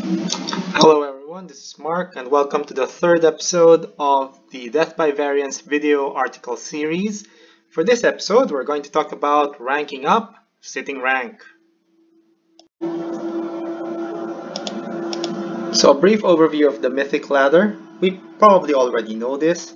Hello everyone, this is Mark and welcome to the third episode of the Death by Variance video article series. For this episode, we're going to talk about ranking up, sitting rank. So a brief overview of the Mythic Ladder. We probably already know this.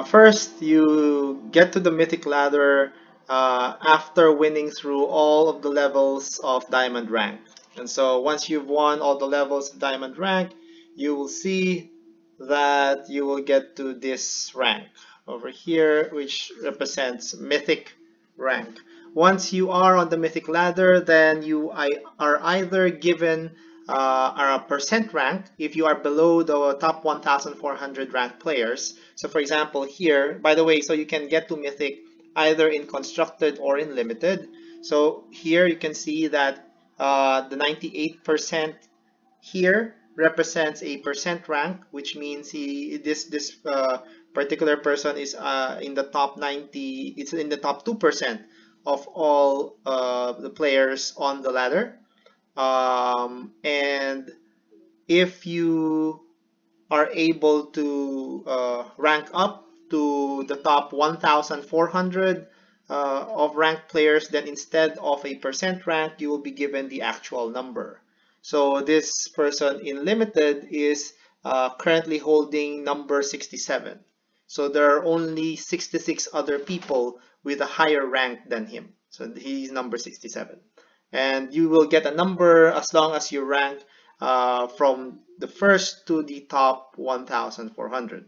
First, you get to the Mythic Ladder after winning through all of the levels of Diamond rank. And so once you've won all the levels of Diamond rank, you will see that you will get to this rank over here, which represents Mythic rank. Once you are on the Mythic Ladder, then you are either given a percent rank if you are below the top 1,400 ranked players. So for example here, by the way, so you can get to Mythic either in constructed or in limited. So here you can see that the 98% here represents a percent rank, which means this particular person is in the top 90. It's in the top 2% of all the players on the ladder. And if you are able to rank up to the top 1,400 of ranked players, then instead of a percent rank, you will be given the actual number. So this person in limited is currently holding number 67. So there are only 66 other people with a higher rank than him. So he's number 67. And you will get a number as long as you rank from the first to the top 1,400.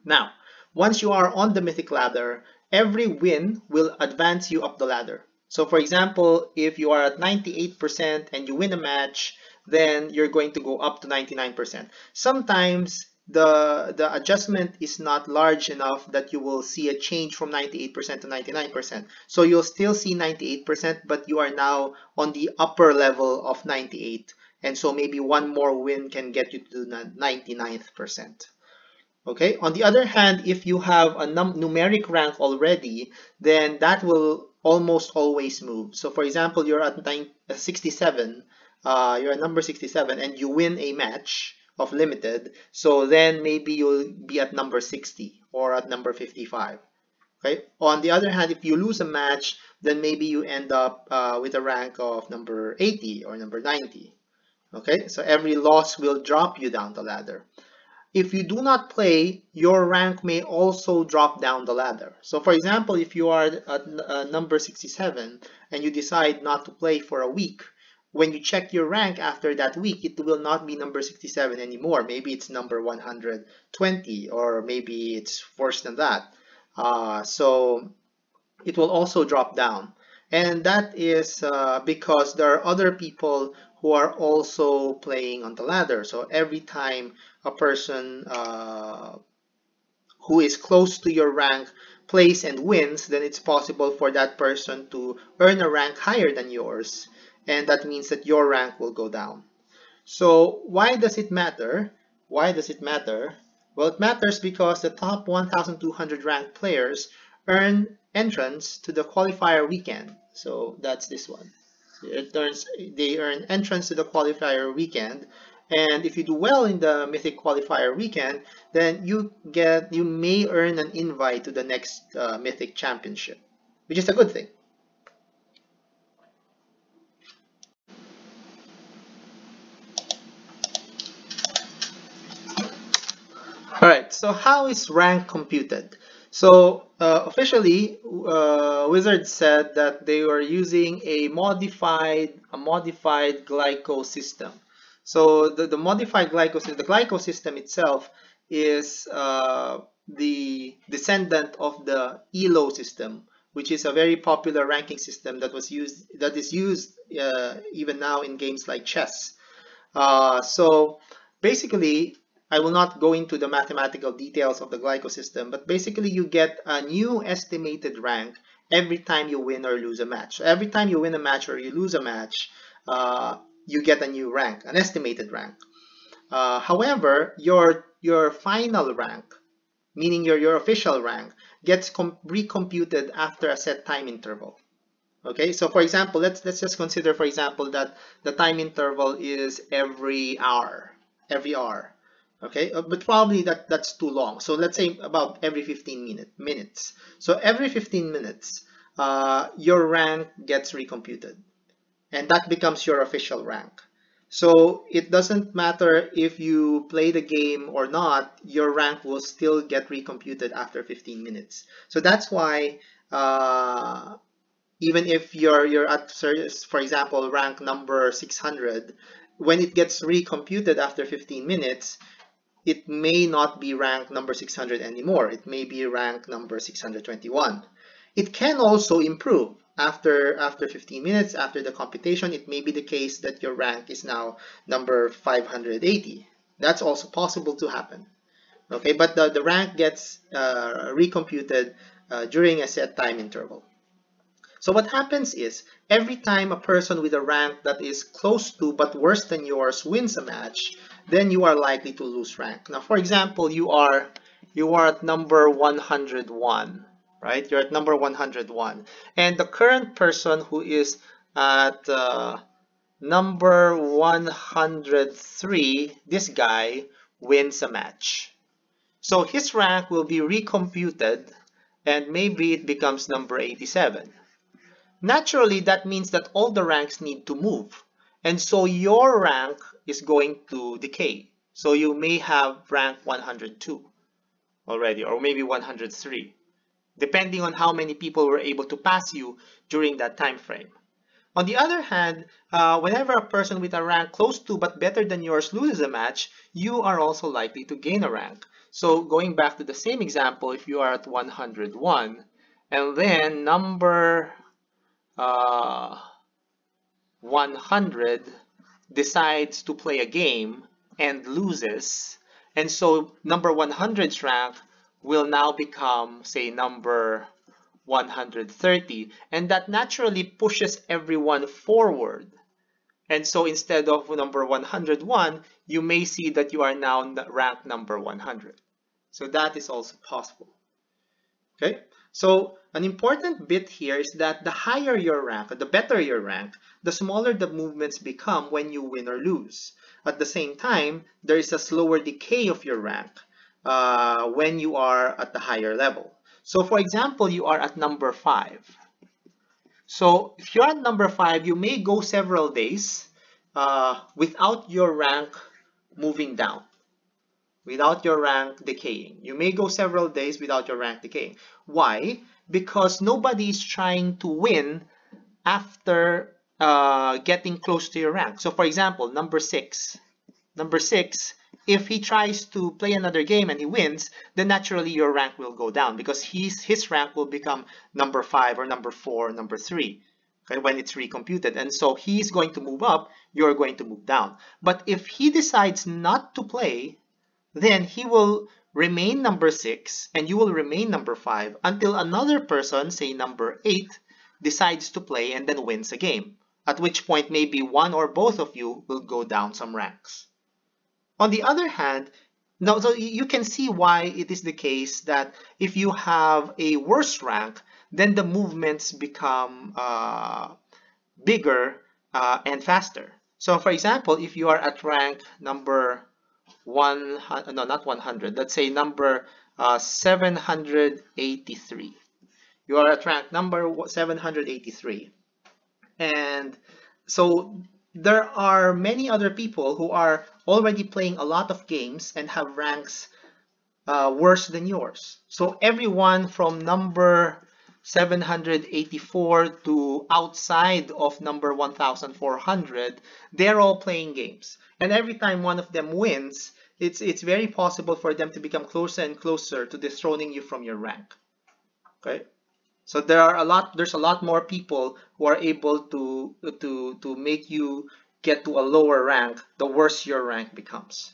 Now, once you are on the Mythic Ladder, every win will advance you up the ladder. So for example, if you are at 98% and you win a match, then you're going to go up to 99%. Sometimes the adjustment is not large enough that you will see a change from 98% to 99%. So you'll still see 98%, but you are now on the upper level of 98. And so maybe one more win can get you to the 99th percent. Okay. On the other hand, if you have a numeric rank already, then that will almost always move. So for example, you're at 67, you're at number 67 and you win a match of limited, so then maybe you'll be at number 60 or at number 55. Okay. On the other hand, if you lose a match, then maybe you end up with a rank of number 80 or number 90. Okay, so every loss will drop you down the ladder. If you do not play, your rank may also drop down the ladder. So for example, if you are at number 67 and you decide not to play for a week, when you check your rank after that week, it will not be number 67 anymore. Maybe it's number 120 or maybe it's worse than that. So it will also drop down. And that is because there are other people who are also playing on the ladder. So every time a person who is close to your rank plays and wins, then it's possible for that person to earn a rank higher than yours. And that means that your rank will go down. So why does it matter? Why does it matter? Well, it matters because the top 1,200 ranked players earn entrance to the qualifier weekend. So that's this one. They earn entrance to the qualifier weekend, and if you do well in the Mythic qualifier weekend, then you may earn an invite to the next Mythic championship, which is a good thing. All right, so how is rank computed? So officially, Wizards said that they were using a modified glyco system. So the modified glyco system, the glyco system itself is the descendant of the ELO system, which is a very popular ranking system that is used even now in games like chess. So basically, I will not go into the mathematical details of the glyco system, but basically you get a new estimated rank every time you win or lose a match. So every time you win a match or you lose a match, you get a new rank, an estimated rank. However, your final rank, meaning your official rank, gets recomputed after a set time interval. Okay, so for example, let's just consider, for example, that the time interval is every hour. Okay, but probably that's too long. So let's say about every 15 minutes. So every 15 minutes, your rank gets recomputed, and that becomes your official rank. So it doesn't matter if you play the game or not, your rank will still get recomputed after 15 minutes. So that's why even if you're at, for example, rank number 600, when it gets recomputed after 15 minutes, it may not be rank number 600 anymore. It may be rank number 621. It can also improve after 15 minutes after the computation. It may be the case that your rank is now number 580. That's also possible to happen. Okay, but the rank gets recomputed during a set time interval. So what happens is, every time a person with a rank that is close to but worse than yours wins a match, then you are likely to lose rank. Now, for example, you are at number 101, right? You're at number 101, and the current person who is at number 103, this guy wins a match. So his rank will be recomputed, and maybe it becomes number 87. Naturally, that means that all the ranks need to move. And so your rank is going to decay. So you may have rank 102 already, or maybe 103, depending on how many people were able to pass you during that time frame. On the other hand, whenever a person with a rank close to but better than yours loses a match, you are also likely to gain a rank. So going back to the same example, if you are at 101, and then number 100 decides to play a game and loses, and so number 100's rank will now become, say, number 130, and that naturally pushes everyone forward. And so instead of number 101, you may see that you are now ranked number 100. So that is also possible. Okay, so an important bit here is that the higher your rank, or the better your rank, the smaller the movements become when you win or lose. At the same time, there is a slower decay of your rank when you are at the higher level. So for example, you are at number 5. So if you're at number 5, you may go several days without your rank moving down, without your rank decaying. You may go several days without your rank decaying. Why? Because nobody is trying to win after getting close to your rank. So for example, number 6, if he tries to play another game and he wins, then naturally your rank will go down, because his rank will become number 5 or number 4 or number 3, okay, when it's recomputed. And so he's going to move up, you're going to move down. But if he decides not to play, then he will remain number 6 and you will remain number 5 until another person, say number 8, decides to play and then wins a game, at which point maybe one or both of you will go down some ranks. On the other hand, now, so you can see why it is the case that if you have a worse rank, then the movements become bigger and faster. So for example, if you are at rank number 100, no, not 100, let's say number 783. You are at rank number 783. And so there are many other people who are already playing a lot of games and have ranks worse than yours. So everyone from number 784 to outside of number 1400, they're all playing games. And every time one of them wins, it's very possible for them to become closer and closer to dethroning you from your rank. Okay? So there's a lot more people who are able to make you get to a lower rank the worse your rank becomes.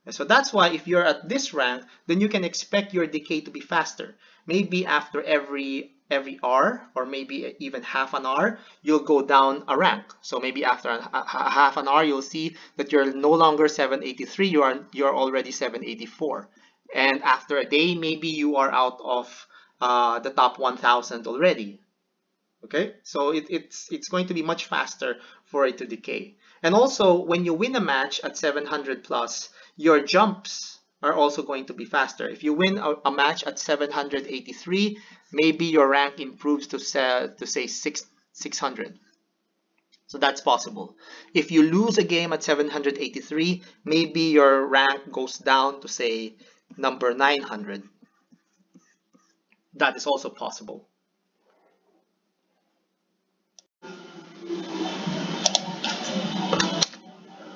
And so that's why if you're at this rank, then you can expect your decay to be faster. Maybe after every hour, or maybe even half an hour, you'll go down a rank. So maybe after half an hour, you'll see that you're no longer 783, you're already 784. And after a day, maybe you are out of the top 1000 already. Okay, so it's going to be much faster for it to decay. And also, when you win a match at 700 plus, your jumps are also going to be faster. If you win a match at 783, maybe your rank improves to say 600. So that's possible. If you lose a game at 783, maybe your rank goes down to say number 900. That is also possible.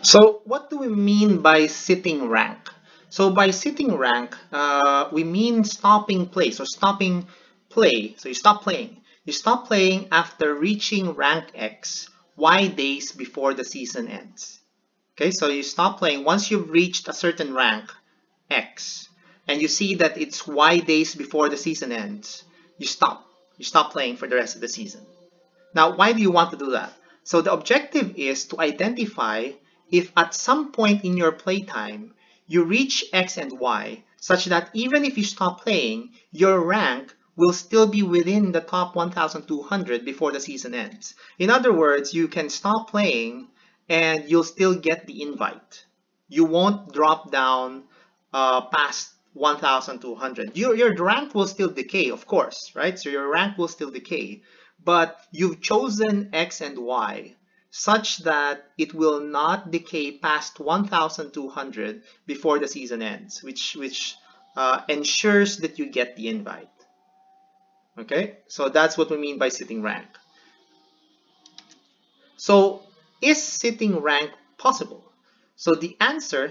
So what do we mean by sitting rank? So by sitting rank, we mean stopping play. So stopping play, so you stop playing. You stop playing after reaching rank X, Y days before the season ends. Okay, so you stop playing once you've reached a certain rank, X, and you see that it's Y days before the season ends, you stop. You stop playing for the rest of the season. Now, why do you want to do that? So the objective is to identify if at some point in your playtime you reach X and Y such that even if you stop playing, your rank will still be within the top 1,200 before the season ends. In other words, you can stop playing and you'll still get the invite. You won't drop down past 1,200. Your rank will still decay, of course, right? So your rank will still decay, but you've chosen X and Y such that it will not decay past 1,200 before the season ends, which ensures that you get the invite. Okay, so that's what we mean by sitting rank. So is sitting rank possible? So the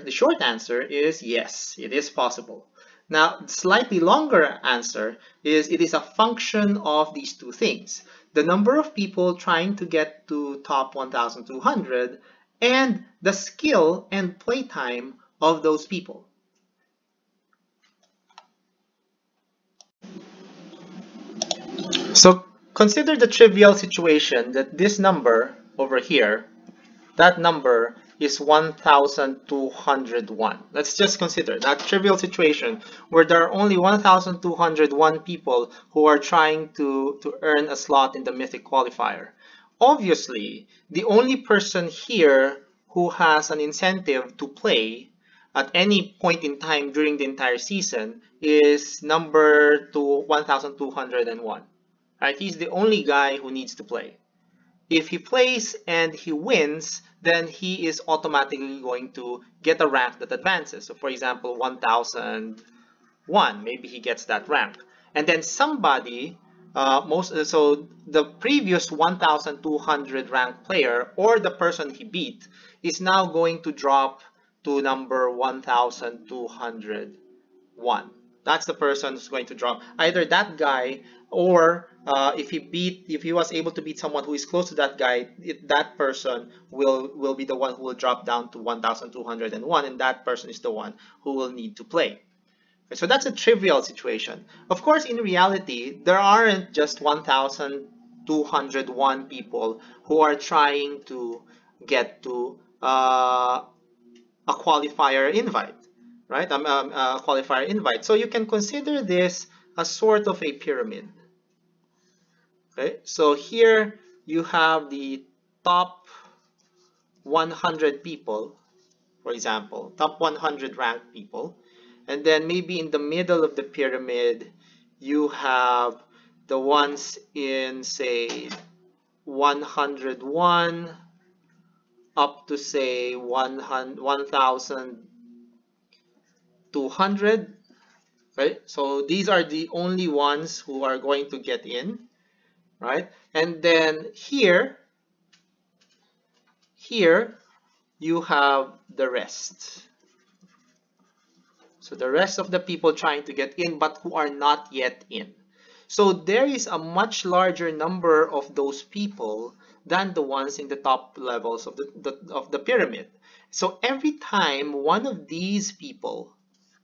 short answer is yes, it is possible. Now, the slightly longer answer is it is a function of these two things. The number of people trying to get to top 1,200 and the skill and playtime of those people. So consider the trivial situation that this number over here, that number is 1,201. Let's just consider that trivial situation where there are only 1,201 people who are trying to earn a slot in the Mythic qualifier. Obviously, the only person here who has an incentive to play at any point in time during the entire season is number 1,201. Right? He's the only guy who needs to play. If he plays and he wins, then he is automatically going to get a rank that advances. So for example, 1001, maybe he gets that rank. And then somebody, so the previous 1200 rank player or the person he beat is now going to drop to number 1201. That's the person who's going to drop. Either that guy or if he was able to beat someone who is close to that guy, that person will be the one who will drop down to 1,201, and that person is the one who will need to play. Okay, so that's a trivial situation. Of course, in reality, there aren't just 1,201 people who are trying to get to a qualifier invite, right? A qualifier invite. So you can consider this as sort of a pyramid. Okay, so here you have the top 100 people, for example, top 100 ranked people, and then maybe in the middle of the pyramid you have the ones in say 101 up to say 1,200. Okay, so these are the only ones who are going to get in, right? And then here you have the rest. So the rest of the people trying to get in but who are not yet in. So there is a much larger number of those people than the ones in the top levels of the pyramid. So every time one of these people,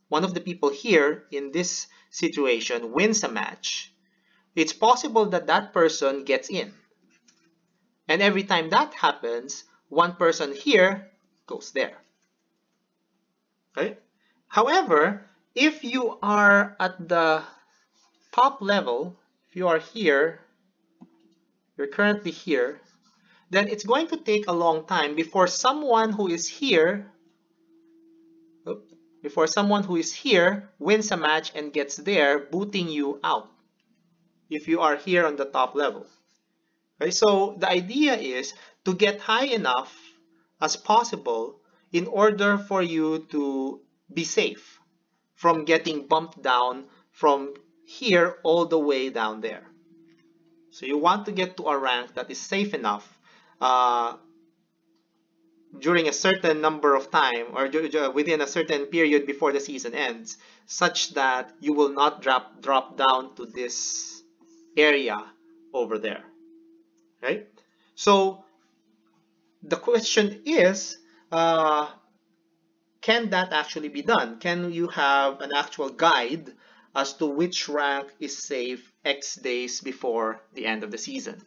one of the people here in this situation wins a match, it's possible that that person gets in. And every time that happens, one person here goes there. Okay? However, if you are at the top level, if you are here, you're currently here, then it's going to take a long time before someone who is here, wins a match and gets there, booting you out if you are here on the top level. Okay, so the idea is to get high enough as possible in order for you to be safe from getting bumped down from here all the way down there. So you want to get to a rank that is safe enough during a certain number of time, or within a certain period before the season ends, such that you will not drop down to this area over there. Right? So the question is, can that actually be done? Can you have an actual guide as to which rank is safe X days before the end of the season?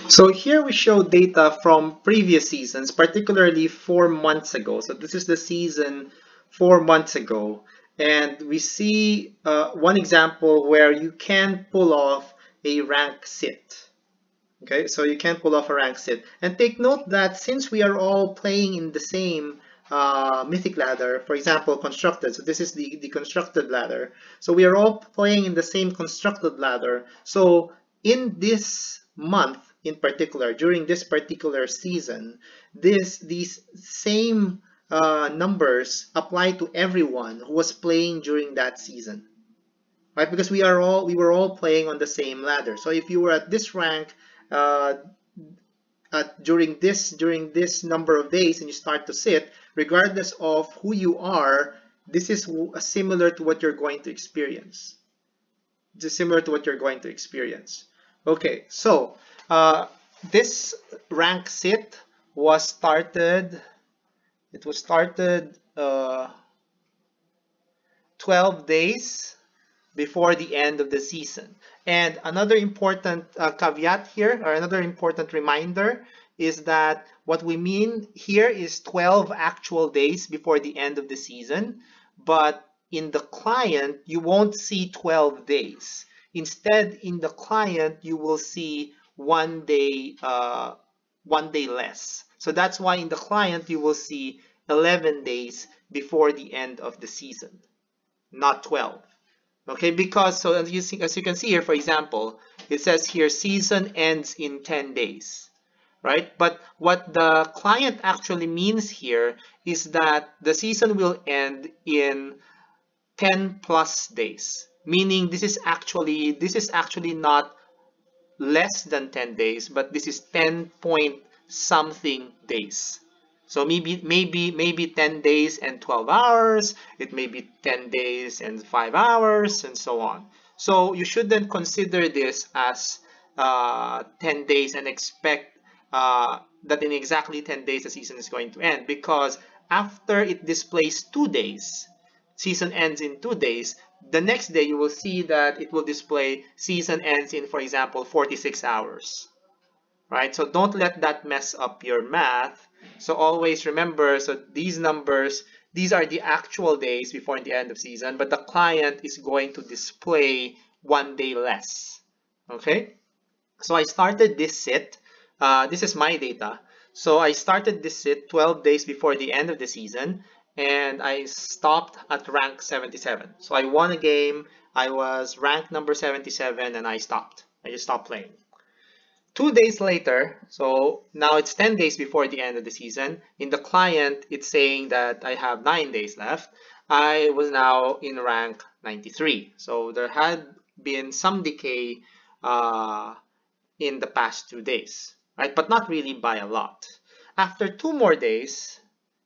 So here we show data from previous seasons, particularly 4 months ago. So this is the season 4 months ago. And we see one example where you can pull off a rank sit. Okay, so you can pull off a rank sit. And take note that since we are all playing in the same Mythic Ladder, for example, constructed. So this is the constructed ladder. So we are all playing in the same constructed ladder. So in this month in particular, during this particular season, these same numbers apply to everyone who was playing during that season, right? Because we were all playing on the same ladder. So if you were at this rank during this number of days and you start to sit, regardless of who you are, this is similar to what you're going to experience. Just similar to what you're going to experience. Okay, so this rank sit was started. It was started 12 days before the end of the season. And another important caveat here, or another important reminder, is that what we mean here is 12 actual days before the end of the season, but in the client, you won't see 12 days. Instead, in the client, you will see 1 day, 1 day less. So that's why in the client, you will see 11 days before the end of the season, not 12. Okay, because so as you can see here, for example, it says here season ends in 10 days, right? But what the client actually means here is that the season will end in 10 plus days, meaning this is actually not less than 10 days, but this is 10 point something days. So maybe 10 days and 12 hours, it may be 10 days and 5 hours, and so on. So you shouldn't consider this as 10 days and expect that in exactly 10 days the season is going to end, because after it displays 2 days, season ends in 2 days, the next day you will see that it will display season ends in, for example, 46 hours. Right? So don't let that mess up your math. So always remember, so these numbers, these are the actual days before the end of season, but the client is going to display 1 day less. Okay? So I started this sit. This is my data. So I started this sit 12 days before the end of the season, and I stopped at rank 77. So I won a game, I was rank number 77, and I stopped. I just stopped playing. 2 days later, so now it's 10 days before the end of the season. In the client, it's saying that I have 9 days left. I was now in rank 93. So there had been some decay in the past 2 days, right? But not really by a lot. After 2 more days,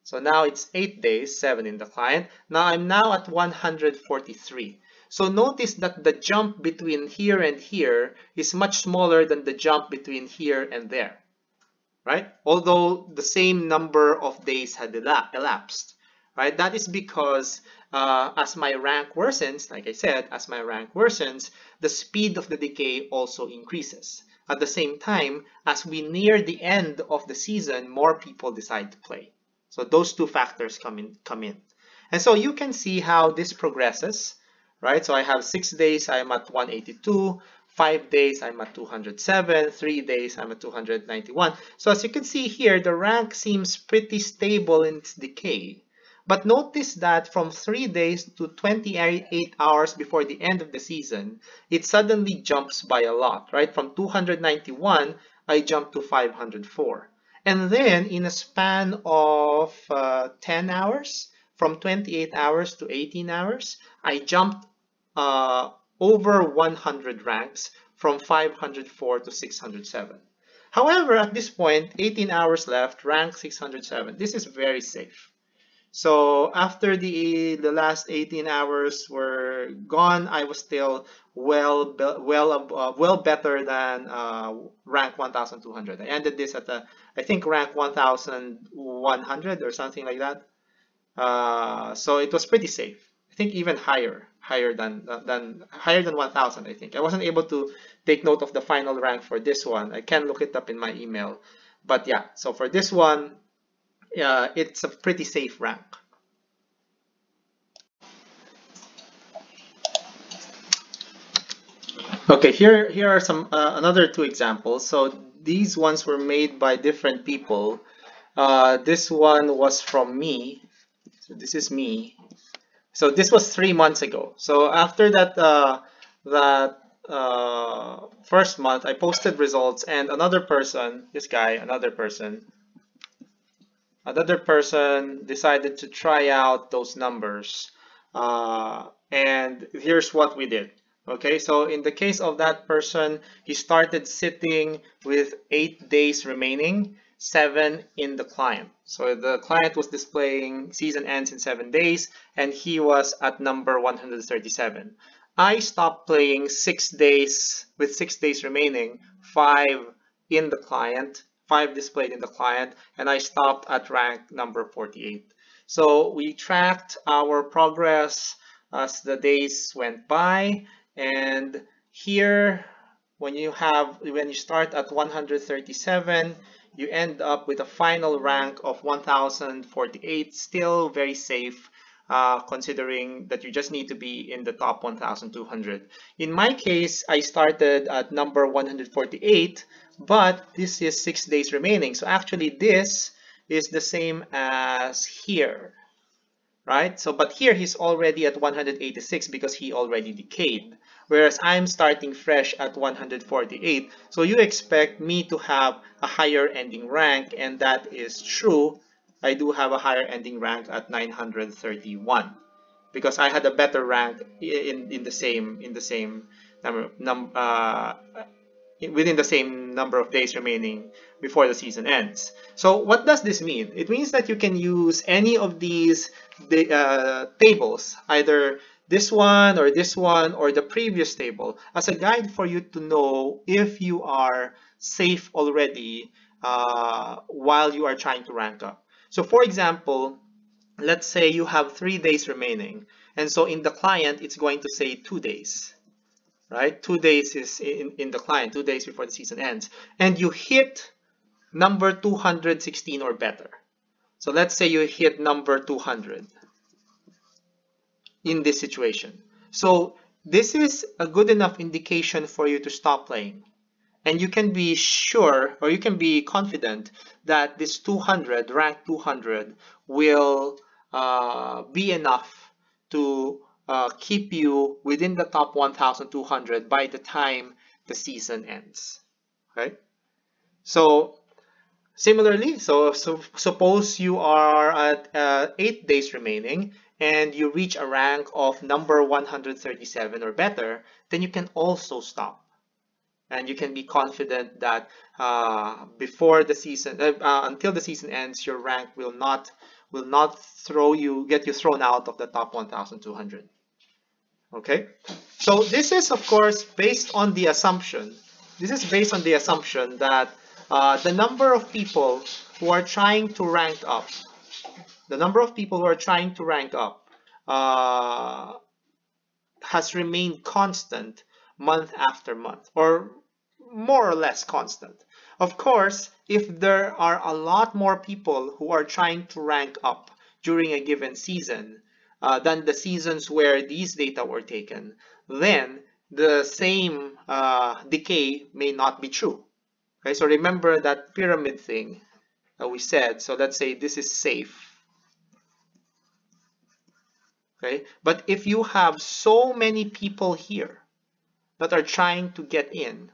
so now it's 8 days, 7 in the client. Now I'm now at 143. So notice that the jump between here and here is much smaller than the jump between here and there, right? Although the same number of days had elapsed, right? That is because as my rank worsens, like I said, as my rank worsens, the speed of the decay also increases. At the same time, as we near the end of the season, more people decide to play. So those two factors come in. And so you can see how this progresses, right? So I have 6 days, I'm at 182. 5 days, I'm at 207. 3 days, I'm at 291. So as you can see here, the rank seems pretty stable in its decay. But notice that from 3 days to 28 hours before the end of the season, it suddenly jumps by a lot, right? From 291, I jumped to 504. And then in a span of 10 hours, from 28 hours to 18 hours, I jumped over 100 ranks from 504 to 607. However, at this point, 18 hours left, rank 607. This is very safe. So after the last 18 hours were gone, I was still well better than rank 1,200. I ended this at I think rank 1,100 or something like that. So it was pretty safe. I think even higher than 1,000. I think I wasn't able to take note of the final rank for this one. I can look it up in my email, but yeah. So for this one, it's a pretty safe rank. Okay, here are some another two examples. So these ones were made by different people. This one was from me. So this is me. So this was 3 months ago. So after that first month, I posted results, and another person, this guy, another person decided to try out those numbers. And here's what we did. Okay, so in the case of that person, he started sitting with 8 days remaining, 7 in the client. So the client was displaying season ends in 7 days, and he was at number 137. I stopped playing 6 days with 6 days remaining, 5 in the client, 5 displayed in the client, and I stopped at rank number 48. So we tracked our progress as the days went by, and here when you start at 137, you end up with a final rank of 1048, still very safe, considering that you just need to be in the top 1200. In my case, I started at number 148, but this is 6 days remaining. So actually this is the same as here, right? So, but here he's already at 186 because he already decayed, whereas I'm starting fresh at 148. So you expect me to have a higher ending rank, and that is true. I do have a higher ending rank at 931 because I had a better rank in the same within the same number of days remaining before the season ends. So what does this mean? It means that you can use any of these tables, either this one or the previous table, as a guide for you to know if you are safe already while you are trying to rank up. So for example, let's say you have 3 days remaining, and so in the client it's going to say 2 days. Right? 2 days is in the client, 2 days before the season ends. And you hit number 216 or better. So let's say you hit number 200 in this situation. So this is a good enough indication for you to stop playing. And you can be sure, or you can be confident, that this 200, rank 200, will be enough to keep you within the top 1,200 by the time the season ends. Right? So similarly, so suppose you are at 8 days remaining and you reach a rank of number 137 or better, then you can also stop. And you can be confident that before the season, until the season ends, your rank will not get you thrown out of the top 1,200. Okay, so this is of course based on the assumption. This is based on the assumption that the number of people who are trying to rank up, has remained constant month after month, or more or less constant. Of course, if there are a lot more people who are trying to rank up during a given season, than the seasons where these data were taken, then the same decay may not be true. Okay, so remember that pyramid thing we said. So let's say this is safe. Okay, but if you have so many people here that are trying to get in,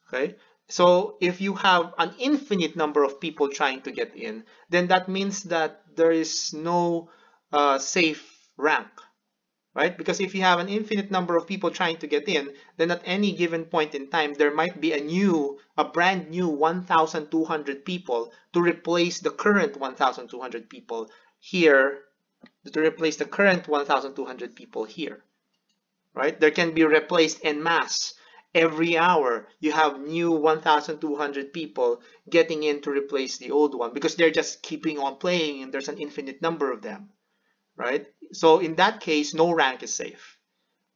okay, so if you have an infinite number of people trying to get in, then that means that there is no safe rank, right? Because if you have an infinite number of people trying to get in, then at any given point in time, there might be a brand new 1,200 people to replace the current 1,200 people here, to replace the current 1,200 people here, right? There can be replaced en masse. Every hour, you have new 1,200 people getting in to replace the old one because they're just keeping on playing and there's an infinite number of them, right? So in that case, no rank is safe.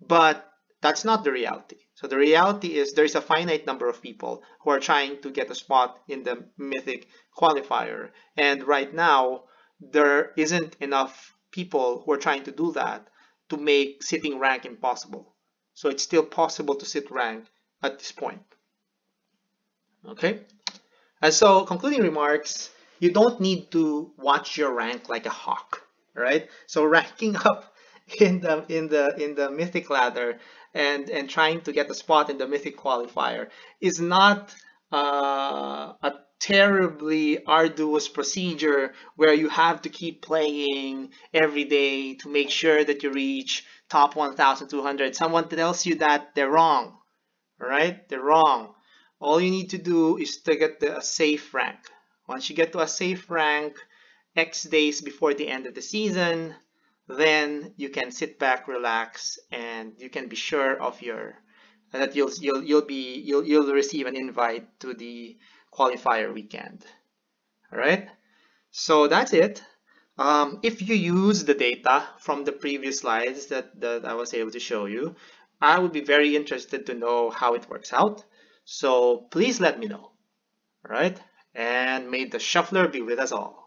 But that's not the reality. So the reality is there's a finite number of people who are trying to get a spot in the Mythic qualifier. And right now, there isn't enough people who are trying to do that to make sitting rank impossible. So it's still possible to sit rank at this point. Okay? And so concluding remarks, you don't need to watch your rank like a hawk, right? So ranking up in the Mythic Ladder and trying to get a spot in the Mythic qualifier is not a terribly arduous procedure where you have to keep playing every day to make sure that you reach top 1,200. Someone tells you that, they're wrong, right? They're wrong. All you need to do is to get to a safe rank. Once you get to a safe rank, X days before the end of the season, then you can sit back, relax, and you can be sure of that you'll receive an invite to the qualifier weekend. All right. So that's it. If you use the data from the previous slides that I was able to show you, I would be very interested to know how it works out. So please let me know. All right. And may the shuffler be with us all.